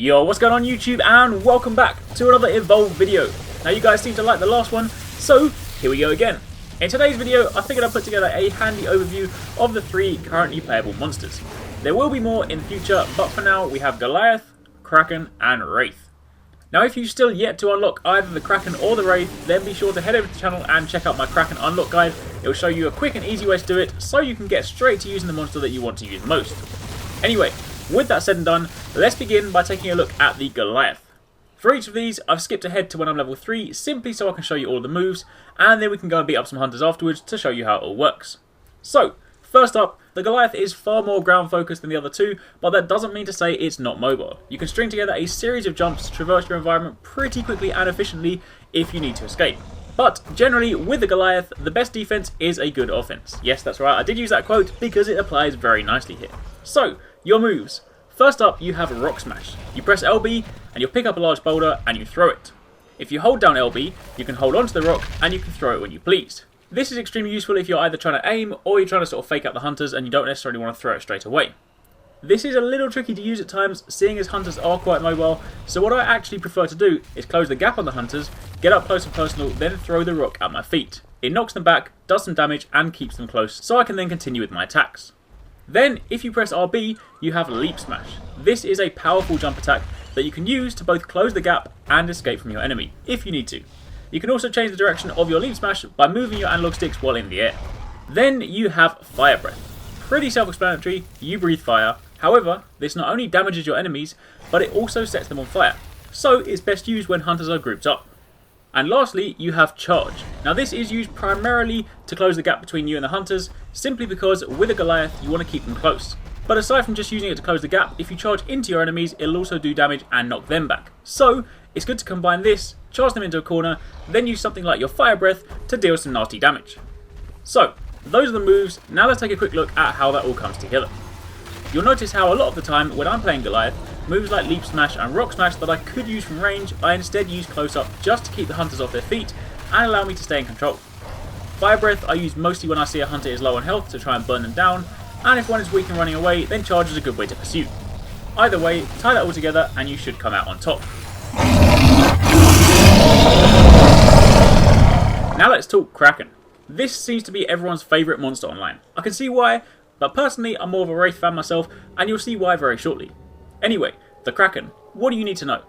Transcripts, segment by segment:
Yo, what's going on YouTube, and welcome back to another Evolve video. Now you guys seem to like the last one, so here we go again. In today's video, I figured I'd put together a handy overview of the 3 currently playable monsters. There will be more in the future, but for now we have Goliath, Kraken and Wraith. Now if you've still yet to unlock either the Kraken or the Wraith, then be sure to head over to the channel and check out my Kraken unlock guide. It will show you a quick and easy way to do it, so you can get straight to using the monster that you want to use most. Anyway, with that said and done, let's begin by taking a look at the Goliath. For each of these, I've skipped ahead to when I'm level 3, simply so I can show you all the moves, and then we can go and beat up some hunters afterwards to show you how it all works. So, first up, the Goliath is far more ground focused than the other 2, but that doesn't mean to say it's not mobile. You can string together a series of jumps to traverse your environment pretty quickly and efficiently if you need to escape. But generally, with the Goliath, the best defense is a good offense. Yes, that's right, I did use that quote because it applies very nicely here. So, your moves. First up, you have Rock Smash. You press LB and you'll pick up a large boulder and you throw it. If you hold down LB, you can hold onto the rock and you can throw it when you please. This is extremely useful if you're either trying to aim or you're trying to sort of fake out the hunters and you don't necessarily want to throw it straight away. This is a little tricky to use at times, seeing as hunters are quite mobile, so what I actually prefer to do is close the gap on the hunters, get up close and personal, then throw the rock at my feet. It knocks them back, does some damage and keeps them close, so I can then continue with my attacks. Then, if you press RB, you have Leap Smash. This is a powerful jump attack that you can use to both close the gap and escape from your enemy, if you need to. You can also change the direction of your Leap Smash by moving your analog sticks while in the air. Then you have Fire Breath. Pretty self-explanatory, you breathe fire. However, this not only damages your enemies, but it also sets them on fire. So it's best used when hunters are grouped up. And lastly, you have Charge. Now this is used primarily to close the gap between you and the hunters, simply because with a Goliath you want to keep them close. But aside from just using it to close the gap, if you charge into your enemies, it'll also do damage and knock them back. So it's good to combine this, charge them into a corner, then use something like your Fire Breath to deal some nasty damage. So, those are the moves. Now let's take a quick look at how that all comes together. You'll notice how a lot of the time when I'm playing Goliath, moves like Leap Smash and Rock Smash that I could use from range, I instead use close up just to keep the hunters off their feet and allow me to stay in control. Fire Breath I use mostly when I see a hunter is low on health to try and burn them down, and if one is weak and running away, then Charge is a good way to pursue. Either way, tie that all together and you should come out on top. Now let's talk Kraken. This seems to be everyone's favourite monster online. I can see why, but personally I'm more of a Wraith fan myself, and you'll see why very shortly. Anyway, the Kraken. What do you need to know?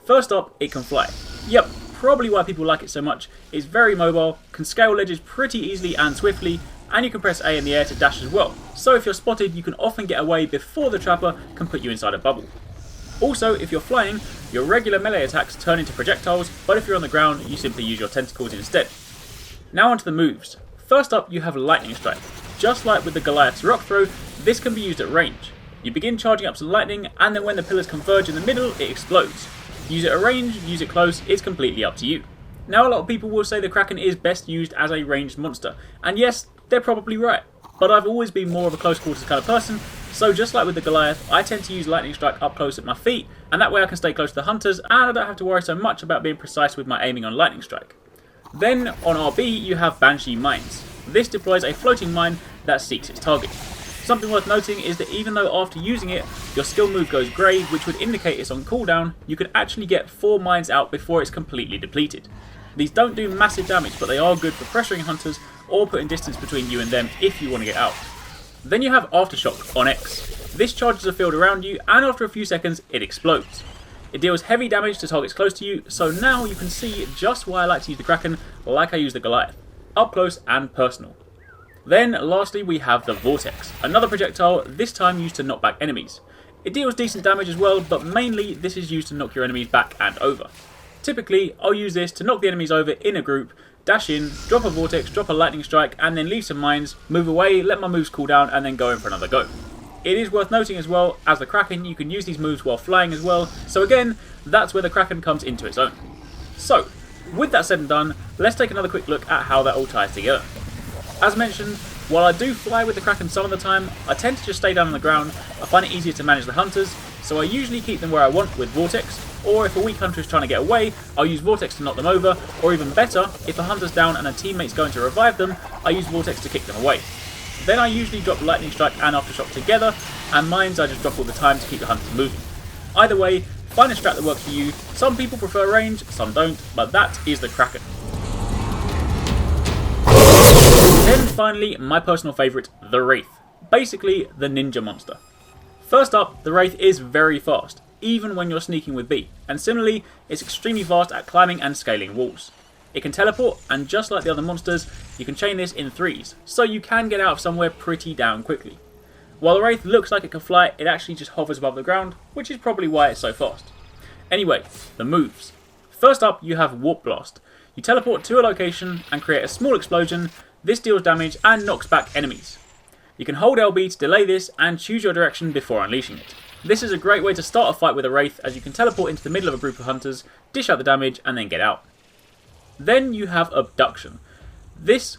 First up, it can fly. Yep, probably why people like it so much. It's very mobile, can scale ledges pretty easily and swiftly, and you can press A in the air to dash as well. So if you're spotted, you can often get away before the trapper can put you inside a bubble. Also, if you're flying, your regular melee attacks turn into projectiles, but if you're on the ground, you simply use your tentacles instead. Now onto the moves. First up, you have Lightning Strike. Just like with the Goliath's Rock Throw, this can be used at range. You begin charging up some lightning, and then when the pillars converge in the middle, it explodes. Use it at range, use it close, it's completely up to you. Now a lot of people will say the Kraken is best used as a ranged monster, and yes, they're probably right. But I've always been more of a close quarters kind of person, so just like with the Goliath, I tend to use Lightning Strike up close at my feet, and that way I can stay close to the hunters, and I don't have to worry so much about being precise with my aiming on Lightning Strike. Then on RB, you have Bancini Mines. This deploys a floating mine that seeks its target. Something worth noting is that even though after using it, your skill move goes grey, which would indicate it's on cooldown, you can actually get 4 mines out before it's completely depleted. These don't do massive damage, but they are good for pressuring hunters or putting distance between you and them if you want to get out. Then you have Aftershock on X. This charges a field around you, and after a few seconds, it explodes. It deals heavy damage to targets close to you, so now you can see just why I like to use the Kraken like I use the Goliath. Up close and personal. Then, lastly, we have the Vortex, another projectile, this time used to knock back enemies. It deals decent damage as well, but mainly this is used to knock your enemies back and over. Typically, I'll use this to knock the enemies over in a group, dash in, drop a Vortex, drop a Lightning Strike, and then leave some mines, move away, let my moves cool down, and then go in for another go. It is worth noting as well, as the Kraken, you can use these moves while flying as well, so again, that's where the Kraken comes into its own. So, with that said and done, let's take another quick look at how that all ties together. As mentioned, while I do fly with the Kraken some of the time, I tend to just stay down on the ground. I find it easier to manage the hunters, so I usually keep them where I want with Vortex, or if a weak hunter is trying to get away, I'll use Vortex to knock them over, or even better, if a hunter's down and a teammate's going to revive them, I use Vortex to kick them away. Then I usually drop Lightning Strike and Aftershock together, and Mines I just drop all the time to keep the hunters moving. Either way, Find a strat that works for you. Some people prefer range, some don't, but that is the Kraken. Then finally, my personal favourite, the Wraith. Basically, the ninja monster. First up, the Wraith is very fast, even when you're sneaking with B, and similarly, it's extremely fast at climbing and scaling walls. It can teleport, and just like the other monsters, you can chain this in threes, so you can get out of somewhere pretty damn quickly. While the Wraith looks like it can fly, it actually just hovers above the ground, which is probably why it's so fast. Anyway, the moves. First up, you have Warp Blast. You teleport to a location and create a small explosion. This deals damage and knocks back enemies. You can hold LB to delay this and choose your direction before unleashing it. This is a great way to start a fight with a Wraith, as you can teleport into the middle of a group of hunters, dish out the damage and then get out. Then you have Abduction. This,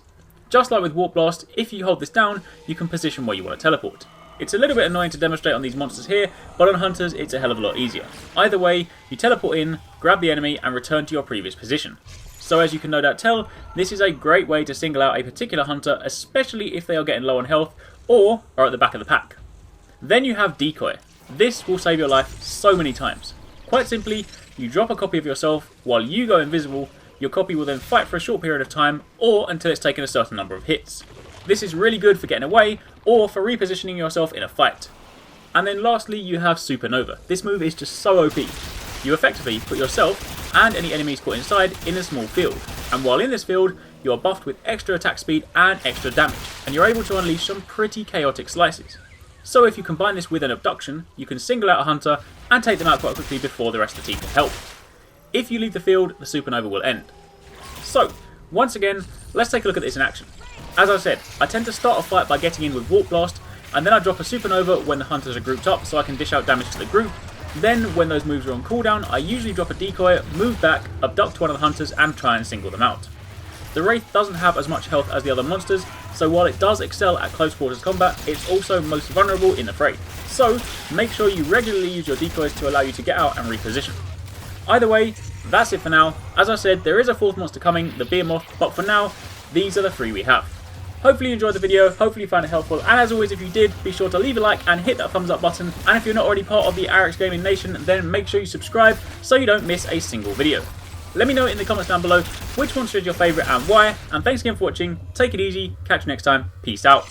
just like with Warp Blast, if you hold this down, you can position where you want to teleport. It's a little bit annoying to demonstrate on these monsters here, but on hunters it's a hell of a lot easier. Either way, you teleport in, grab the enemy and return to your previous position. So as you can no doubt tell, this is a great way to single out a particular hunter, especially if they are getting low on health or are at the back of the pack. Then you have Decoy. This will save your life so many times. Quite simply, you drop a copy of yourself while you go invisible. Your copy will then fight for a short period of time or until it's taken a certain number of hits. This is really good for getting away or for repositioning yourself in a fight. And then lastly you have Supernova. This move is just so OP. You effectively put yourself and any enemies caught inside in a small field, and while in this field you are buffed with extra attack speed and extra damage, and you're able to unleash some pretty chaotic slices. So if you combine this with an Abduction, you can single out a hunter and take them out quite quickly before the rest of the team can help. If you leave the field, the Supernova will end. So, once again, let's take a look at this in action. As I said, I tend to start a fight by getting in with Warp Blast, and then I drop a Supernova when the hunters are grouped up so I can dish out damage to the group. Then, when those moves are on cooldown, I usually drop a Decoy, move back, abduct one of the hunters and try and single them out. The Wraith doesn't have as much health as the other monsters, so while it does excel at close quarters combat, it's also most vulnerable in the fray. So, make sure you regularly use your decoys to allow you to get out and reposition. Either way, that's it for now. As I said, there is a fourth monster coming, the Behemoth, but for now, these are the three we have. Hopefully you enjoyed the video, hopefully you found it helpful, and as always if you did, be sure to leave a like and hit that thumbs up button, and if you're not already part of the Arekkz Gaming Nation, then make sure you subscribe so you don't miss a single video. Let me know in the comments down below which monster is your favourite and why, and thanks again for watching, take it easy, catch you next time, peace out.